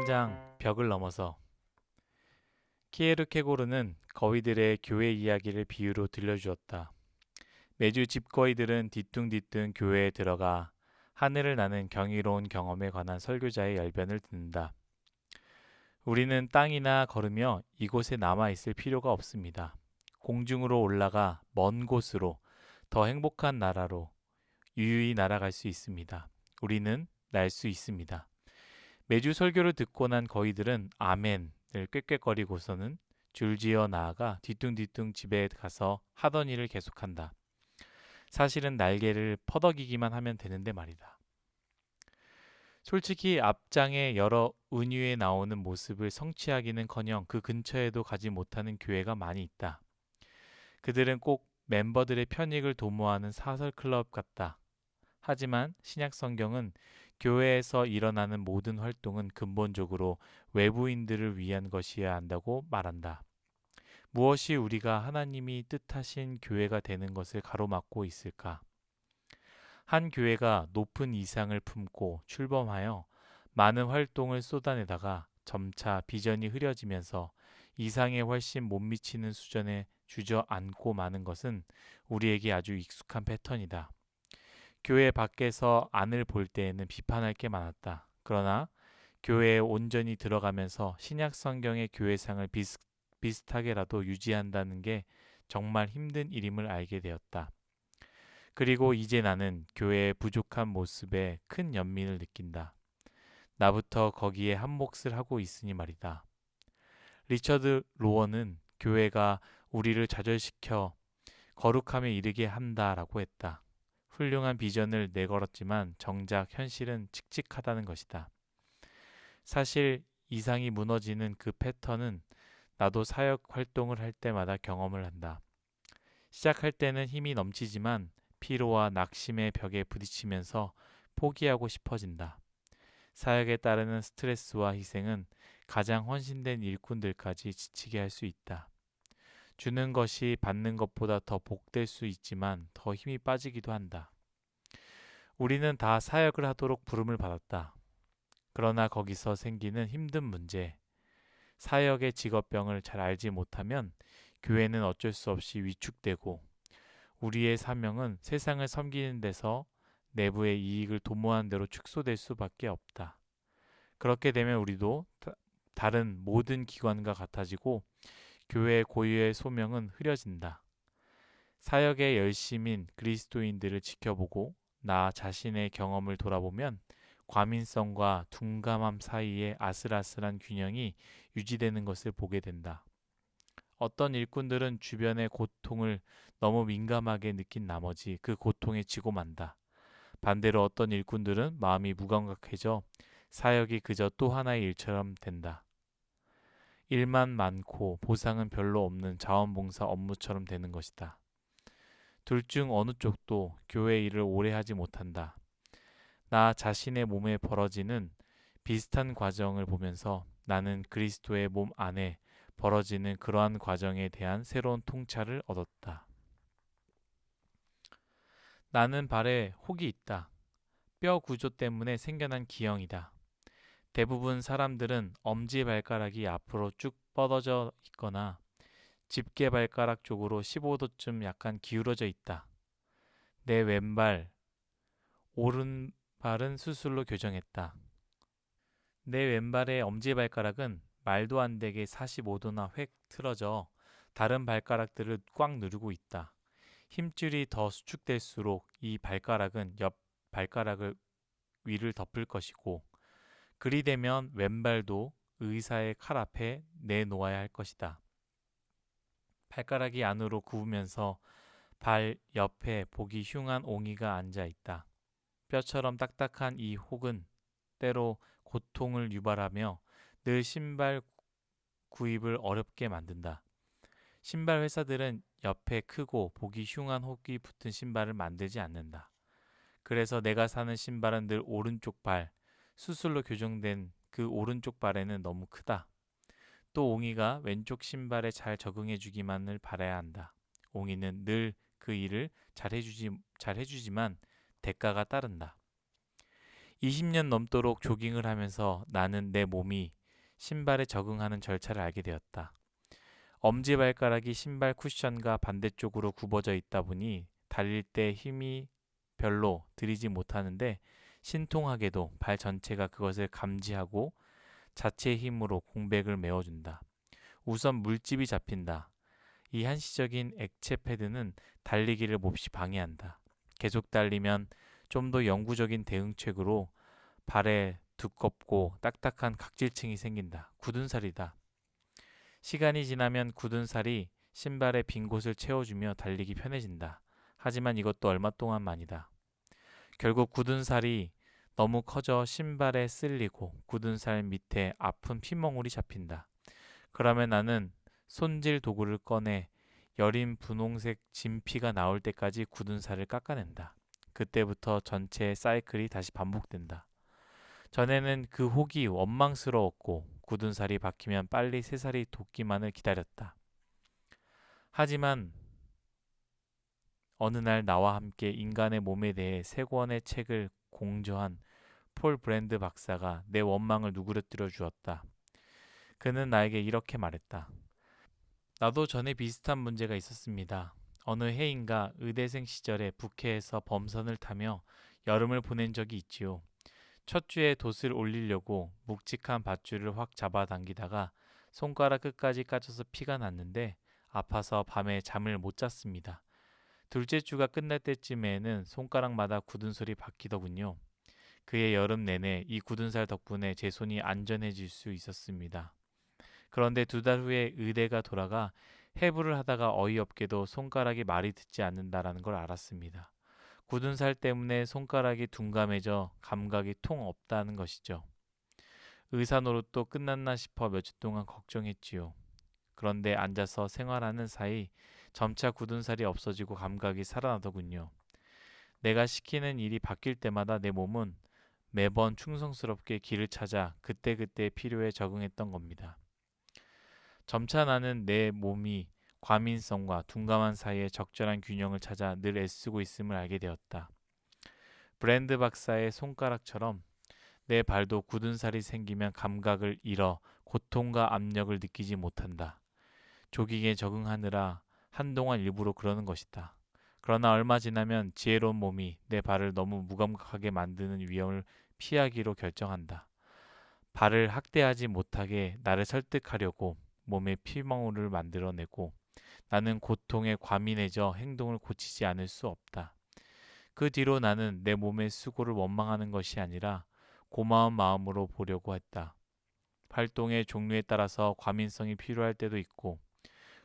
제3장 벽을 넘어서. 키에르케고르는 거위들의 교회 이야기를 비유로 들려주었다. 매주 집거위들은 뒤뚱뒤뚱 교회에 들어가 하늘을 나는 경이로운 경험에 관한 설교자의 열변을 듣는다. 우리는 땅이나 걸으며 이곳에 남아 있을 필요가 없습니다. 공중으로 올라가 먼 곳으로, 더 행복한 나라로 유유히 날아갈 수 있습니다. 우리는 날 수 있습니다. 매주 설교를 듣고 난 거위들은 아멘을 꾀꾀거리고서는 줄지어 나아가 뒤뚱뒤뚱 집에 가서 하던 일을 계속한다. 사실은 날개를 퍼덕이기만 하면 되는데 말이다. 솔직히 앞장에 여러 은유에 나오는 모습을 성취하기는커녕 그 근처에도 가지 못하는 교회가 많이 있다. 그들은 꼭 멤버들의 편익을 도모하는 사설 클럽 같다. 하지만 신약 성경은 교회에서 일어나는 모든 활동은 근본적으로 외부인들을 위한 것이어야 한다고 말한다. 무엇이 우리가 하나님이 뜻하신 교회가 되는 것을 가로막고 있을까? 한 교회가 높은 이상을 품고 출범하여 많은 활동을 쏟아내다가 점차 비전이 흐려지면서 이상에 훨씬 못 미치는 수준에 주저앉고 마는 것은 우리에게 아주 익숙한 패턴이다. 교회 밖에서 안을 볼 때에는 비판할 게 많았다. 그러나 교회에 온전히 들어가면서 신약 성경의 교회상을 비슷하게라도 유지한다는 게 정말 힘든 일임을 알게 되었다. 그리고 이제 나는 교회의 부족한 모습에 큰 연민을 느낀다. 나부터 거기에 한 몫을 하고 있으니 말이다. 리처드 로원은 교회가 우리를 좌절시켜 거룩함에 이르게 한다라고 했다. 훌륭한 비전을 내걸었지만 정작 현실은 칙칙하다는 것이다. 사실 이상이 무너지는 그 패턴은 나도 사역 활동을 할 때마다 경험을 한다. 시작할 때는 힘이 넘치지만 피로와 낙심의 벽에 부딪히면서 포기하고 싶어진다. 사역에 따르는 스트레스와 희생은 가장 헌신된 일꾼들까지 지치게 할 수 있다. 주는 것이 받는 것보다 더 복될 수 있지만 더 힘이 빠지기도 한다. 우리는 다 사역을 하도록 부름을 받았다. 그러나 거기서 생기는 힘든 문제, 사역의 직업병을 잘 알지 못하면 교회는 어쩔 수 없이 위축되고 우리의 사명은 세상을 섬기는 데서 내부의 이익을 도모하는 대로 축소될 수밖에 없다. 그렇게 되면 우리도 다른 모든 기관과 같아지고 교회의 고유의 소명은 흐려진다. 사역의 열심인 그리스도인들을 지켜보고 나 자신의 경험을 돌아보면 과민성과 둔감함 사이의 아슬아슬한 균형이 유지되는 것을 보게 된다. 어떤 일꾼들은 주변의 고통을 너무 민감하게 느낀 나머지 그 고통에 지고 만다. 반대로 어떤 일꾼들은 마음이 무감각해져 사역이 그저 또 하나의 일처럼 된다. 일만 많고 보상은 별로 없는 자원봉사 업무처럼 되는 것이다. 둘 중 어느 쪽도 교회 일을 오래 하지 못한다. 나 자신의 몸에 벌어지는 비슷한 과정을 보면서 나는 그리스도의 몸 안에 벌어지는 그러한 과정에 대한 새로운 통찰을 얻었다. 나는 발에 혹이 있다. 뼈 구조 때문에 생겨난 기형이다. 대부분 사람들은 엄지발가락이 앞으로 쭉 뻗어져 있거나 집게발가락 쪽으로 15도쯤 약간 기울어져 있다. 내 왼발, 오른발은 수술로 교정했다. 내 왼발의 엄지발가락은 말도 안 되게 45도나 획 틀어져 다른 발가락들을 꽉 누르고 있다. 힘줄이 더 수축될수록 이 발가락은 옆 발가락을 위를 덮을 것이고 그리 되면 왼발도 의사의 칼 앞에 내놓아야 할 것이다. 발가락이 안으로 굽으면서 발 옆에 보기 흉한 옹이가 앉아 있다. 뼈처럼 딱딱한 이 혹은 때로 고통을 유발하며 늘 신발 구입을 어렵게 만든다. 신발 회사들은 옆에 크고 보기 흉한 혹이 붙은 신발을 만들지 않는다. 그래서 내가 사는 신발은 늘 오른쪽 발, 수술로 교정된 그 오른쪽 발에는 너무 크다. 또 옹이가 왼쪽 신발에 잘 적응해주기만을 바라야 한다. 옹이는 늘 그 일을 잘 해주지만 대가가 따른다. 20년 넘도록 조깅을 하면서 나는 내 몸이 신발에 적응하는 절차를 알게 되었다. 엄지발가락이 신발 쿠션과 반대쪽으로 굽어져 있다 보니 달릴 때 힘이 별로 들이지 못하는데 신통하게도 발 전체가 그것을 감지하고 자체의 힘으로 공백을 메워준다. 우선 물집이 잡힌다. 이 한시적인 액체 패드는 달리기를 몹시 방해한다. 계속 달리면 좀 더 영구적인 대응책으로 발에 두껍고 딱딱한 각질층이 생긴다. 굳은 살이다. 시간이 지나면 굳은 살이 신발의 빈 곳을 채워주며 달리기 편해진다. 하지만 이것도 얼마 동안만이다. 결국 굳은 살이 너무 커져 신발에 쓸리고 굳은 살 밑에 아픈 피멍울이 잡힌다. 그러면 나는 손질 도구를 꺼내 여린 분홍색 진피가 나올 때까지 굳은 살을 깎아낸다. 그때부터 전체 사이클이 다시 반복된다. 전에는 그 혹이 원망스러웠고 굳은 살이 박히면 빨리 새 살이 돋기만을 기다렸다. 하지만 어느 날 나와 함께 인간의 몸에 대해 세 권의 책을 공저한 폴 브랜드 박사가 내 원망을 누그러뜨려 주었다. 그는 나에게 이렇게 말했다. 나도 전에 비슷한 문제가 있었습니다. 어느 해인가 의대생 시절에 북해에서 범선을 타며 여름을 보낸 적이 있지요. 첫 주에 돛을 올리려고 묵직한 밧줄을 확 잡아당기다가 손가락 끝까지 까져서 피가 났는데 아파서 밤에 잠을 못 잤습니다. 둘째 주가 끝날 때쯤에는 손가락마다 굳은 살이 박히더군요. 그해 여름 내내 이 굳은 살 덕분에 제 손이 안전해질 수 있었습니다. 그런데 두 달 후에 의대가 돌아가 해부를 하다가 어이없게도 손가락이 말이 듣지 않는다라는 걸 알았습니다. 굳은 살 때문에 손가락이 둔감해져 감각이 통 없다는 것이죠. 의사 노릇도 끝났나 싶어 며칠 동안 걱정했지요. 그런데 앉아서 생활하는 사이 점차 굳은 살이 없어지고 감각이 살아나더군요. 내가 시키는 일이 바뀔 때마다 내 몸은 매번 충성스럽게 길을 찾아 그때그때 필요에 적응했던 겁니다. 점차 나는 내 몸이 과민성과 둔감한 사이에 적절한 균형을 찾아 늘 애쓰고 있음을 알게 되었다. 브랜드 박사의 손가락처럼 내 발도 굳은 살이 생기면 감각을 잃어 고통과 압력을 느끼지 못한다. 조깅에 적응하느라 한동안 일부러 그러는 것이다. 그러나 얼마 지나면 지혜로운 몸이 내 발을 너무 무감각하게 만드는 위험을 피하기로 결정한다. 발을 학대하지 못하게 나를 설득하려고 몸에 피멍울을 만들어내고 나는 고통에 과민해져 행동을 고치지 않을 수 없다. 그 뒤로 나는 내 몸의 수고를 원망하는 것이 아니라 고마운 마음으로 보려고 했다. 활동의 종류에 따라서 과민성이 필요할 때도 있고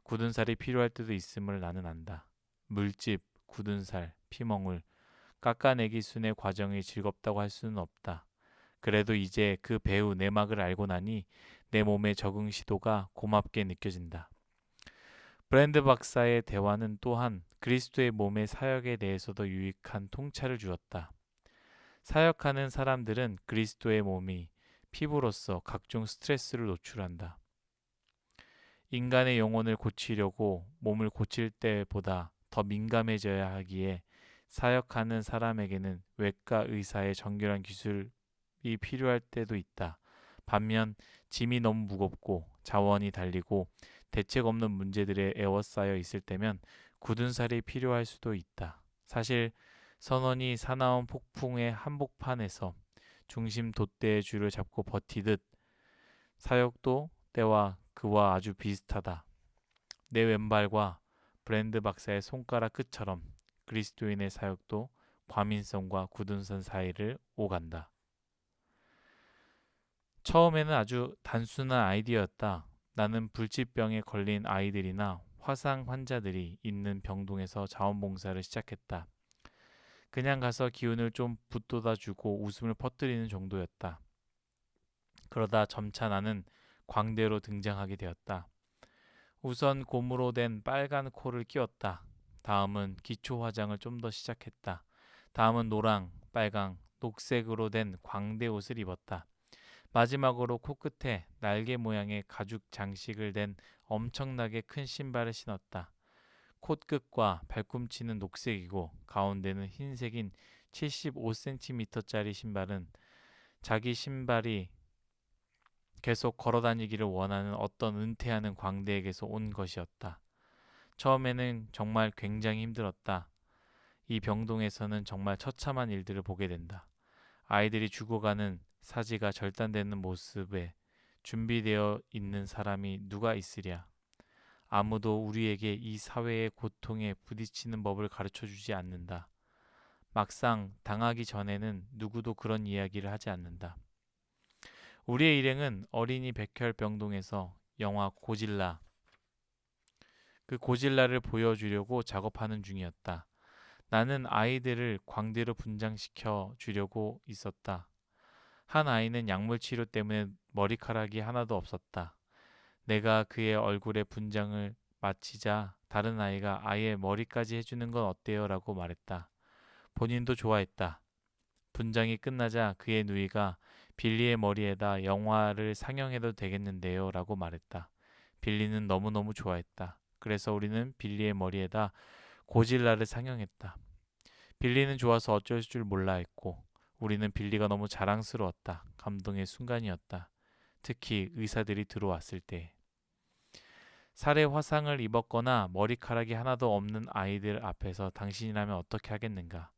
굳은 살이 필요할 때도 있음을 나는 안다. 물집, 굳은 살, 피멍울, 깎아내기 순의 과정이 즐겁다고 할 수는 없다. 그래도 이제 그 배우 내막을 알고 나니 내 몸의 적응 시도가 고맙게 느껴진다. 브랜드 박사의 대화는 또한 그리스도의 몸의 사역에 대해서도 유익한 통찰을 주었다. 사역하는 사람들은 그리스도의 몸이 피부로서 각종 스트레스를 노출한다. 인간의 영혼을 고치려고 몸을 고칠 때보다 더 민감해져야 하기에 사역하는 사람에게는 외과 의사의 정교한 기술이 필요할 때도 있다. 반면 짐이 너무 무겁고 자원이 달리고 대책 없는 문제들에 에워싸여 있을 때면 굳은 살이 필요할 수도 있다. 사실 선원이 사나운 폭풍의 한복판에서 중심 돛대의 줄을 잡고 버티듯 사역도 때와 그와 아주 비슷하다. 내 왼발과 브랜드 박사의 손가락 끝처럼 그리스도인의 사역도 과민성과 굳은 선 사이를 오간다. 처음에는 아주 단순한 아이디어였다. 나는 불치병에 걸린 아이들이나 화상 환자들이 있는 병동에서 자원봉사를 시작했다. 그냥 가서 기운을 좀 북돋아주고 웃음을 퍼뜨리는 정도였다. 그러다 점차 나는 광대로 등장하게 되었다. 우선 곰으로 된 빨간 코를 끼웠다. 다음은 기초 화장을 좀 더 시작했다. 다음은 노랑, 빨강, 녹색으로 된 광대 옷을 입었다. 마지막으로 코끝에 날개 모양의 가죽 장식을 댄 엄청나게 큰 신발을 신었다. 콧끝과 발꿈치는 녹색이고 가운데는 흰색인 75cm짜리 신발은 자기 신발이 계속 걸어다니기를 원하는 어떤 은퇴하는 광대에게서 온 것이었다. 처음에는 정말 굉장히 힘들었다. 이 병동에서는 정말 처참한 일들을 보게 된다. 아이들이 죽어가는 사지가 절단되는 모습에 준비되어 있는 사람이 누가 있으랴. 아무도 우리에게 이 사회의 고통에 부딪히는 법을 가르쳐 주지 않는다. 막상 당하기 전에는 누구도 그런 이야기를 하지 않는다. 우리의 일행은 어린이 백혈병동에서 영화 고질라, 그 고질라를 보여주려고 작업하는 중이었다. 나는 아이들을 광대로 분장시켜 주려고 있었다. 한 아이는 약물 치료 때문에 머리카락이 하나도 없었다. 내가 그의 얼굴에 분장을 마치자 다른 아이가 아예 머리까지 해주는 건 어때요? 라고 말했다. 본인도 좋아했다. 분장이 끝나자 그의 누이가 빌리의 머리에다 영화를 상영해도 되겠는데요? 라고 말했다. 빌리는 너무너무 좋아했다. 그래서 우리는 빌리의 머리에다 고질라를 상영했다. 빌리는 좋아서 어쩔 줄 몰라 했고 우리는 빌리가 너무 자랑스러웠다. 감동의 순간이었다. 특히 의사들이 들어왔을 때. 살해 화상을 입었거나 머리카락이 하나도 없는 아이들 앞에서 당신이라면 어떻게 하겠는가?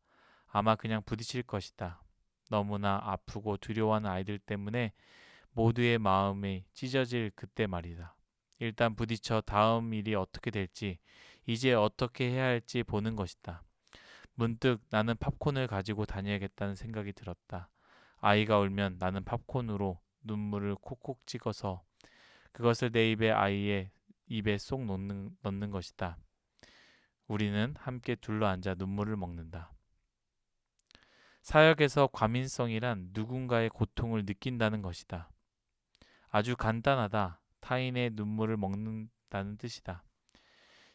아마 그냥 부딪힐 것이다. 너무나 아프고 두려워하는 아이들 때문에 모두의 마음이 찢어질 그때 말이다. 일단 부딪혀 다음 일이 어떻게 될지, 이제 어떻게 해야 할지 보는 것이다. 문득 나는 팝콘을 가지고 다녀야겠다는 생각이 들었다. 아이가 울면 나는 팝콘으로 눈물을 콕콕 찍어서 그것을 내 입에 아이의 입에 쏙 넣는 것이다. 우리는 함께 둘러앉아 눈물을 먹는다. 사역에서 과민성이란 누군가의 고통을 느낀다는 것이다. 아주 간단하다. 타인의 눈물을 먹는다는 뜻이다.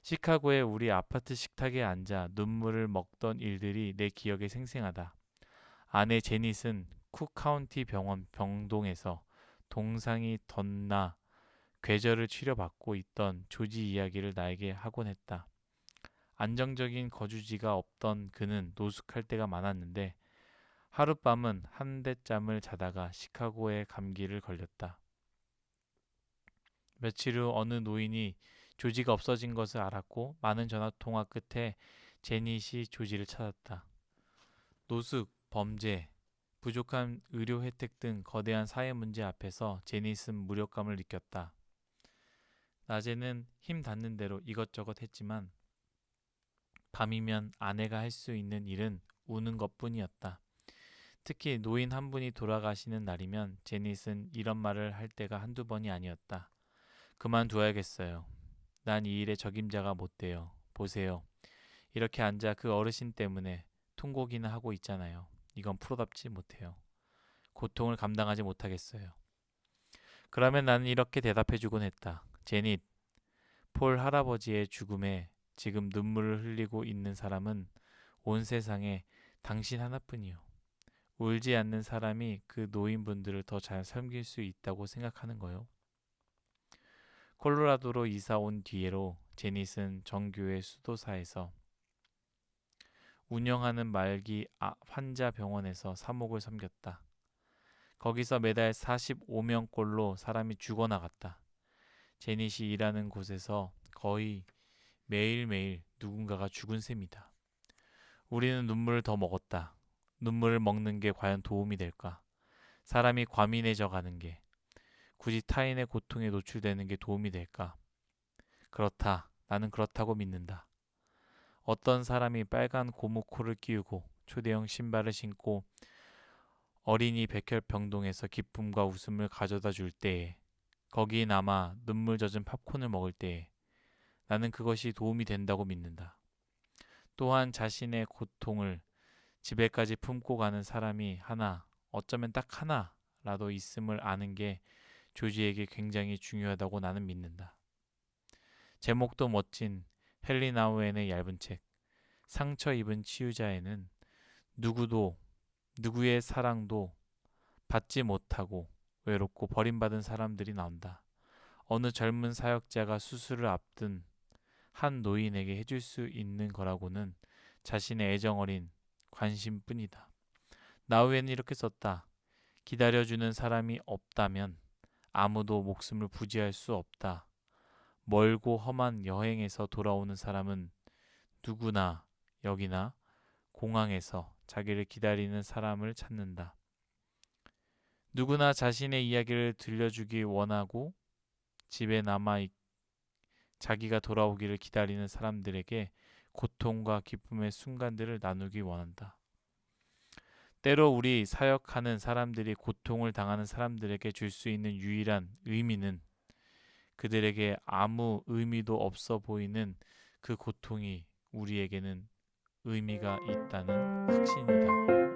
시카고의 우리 아파트 식탁에 앉아 눈물을 먹던 일들이 내 기억에 생생하다. 아내 제닛은 쿡 카운티 병원 병동에서 동상이 덧나 궤절을 치료받고 있던 조지 이야기를 나에게 하곤 했다. 안정적인 거주지가 없던 그는 노숙할 때가 많았는데 하룻밤은 한대잠을 자다가 시카고에 감기를 걸렸다. 며칠 후 어느 노인이 조지가 없어진 것을 알았고 많은 전화통화 끝에 제닛이 조지를 찾았다. 노숙, 범죄, 부족한 의료 혜택 등 거대한 사회 문제 앞에서 제닛은 무력감을 느꼈다. 낮에는 힘 닿는 대로 이것저것 했지만 밤이면 아내가 할 수 있는 일은 우는 것뿐이었다. 특히 노인 한 분이 돌아가시는 날이면 제닛은 이런 말을 할 때가 한두 번이 아니었다. 그만두어야겠어요. 난 이 일에 적임자가 못 돼요. 보세요. 이렇게 앉아 그 어르신 때문에 통곡이나 하고 있잖아요. 이건 프로답지 못해요. 고통을 감당하지 못하겠어요. 그러면 나는 이렇게 대답해주곤 했다. 제닛, 폴 할아버지의 죽음에 지금 눈물을 흘리고 있는 사람은 온 세상에 당신 하나뿐이요. 울지 않는 사람이 그 노인분들을 더 잘 섬길 수 있다고 생각하는 거요. 콜로라도로 이사 온 뒤에로 제닛은 정교회 수도사에서 운영하는 말기 환자 병원에서 사목을 섬겼다. 거기서 매달 45명꼴로 사람이 죽어나갔다. 제닛이 일하는 곳에서 거의 매일매일 누군가가 죽은 셈이다. 우리는 눈물을 더 먹었다. 눈물을 먹는 게 과연 도움이 될까? 사람이 과민해져 가는 게 굳이 타인의 고통에 노출되는 게 도움이 될까? 그렇다. 나는 그렇다고 믿는다. 어떤 사람이 빨간 고무코를 끼우고 초대형 신발을 신고 어린이 백혈병동에서 기쁨과 웃음을 가져다 줄 때에 거기에 남아 눈물 젖은 팝콘을 먹을 때에 나는 그것이 도움이 된다고 믿는다. 또한 자신의 고통을 집에까지 품고 가는 사람이 하나, 어쩌면 딱 하나라도 있음을 아는 게 조지에게 굉장히 중요하다고 나는 믿는다. 제목도 멋진 헨리 나우엔의 얇은 책 상처 입은 치유자에는 누구도 누구의 사랑도 받지 못하고 외롭고 버림받은 사람들이 나온다. 어느 젊은 사역자가 수술을 앞둔 한 노인에게 해줄 수 있는 거라고는 자신의 애정어린 관심뿐이다. 나우엔은 이렇게 썼다. 기다려주는 사람이 없다면 아무도 목숨을 부지할 수 없다. 멀고 험한 여행에서 돌아오는 사람은 누구나 여기나 공항에서 자기를 기다리는 사람을 찾는다. 누구나 자신의 이야기를 들려주기 원하고 집에 남아 자기가 돌아오기를 기다리는 사람들에게 고통과 기쁨의 순간들을 나누기 원한다. 때로 우리 사역하는 사람들이 고통을 당하는 사람들에게 줄 수 있는 유일한 의미는 그들에게 아무 의미도 없어 보이는 그 고통이 우리에게는 의미가 있다는 확신이다.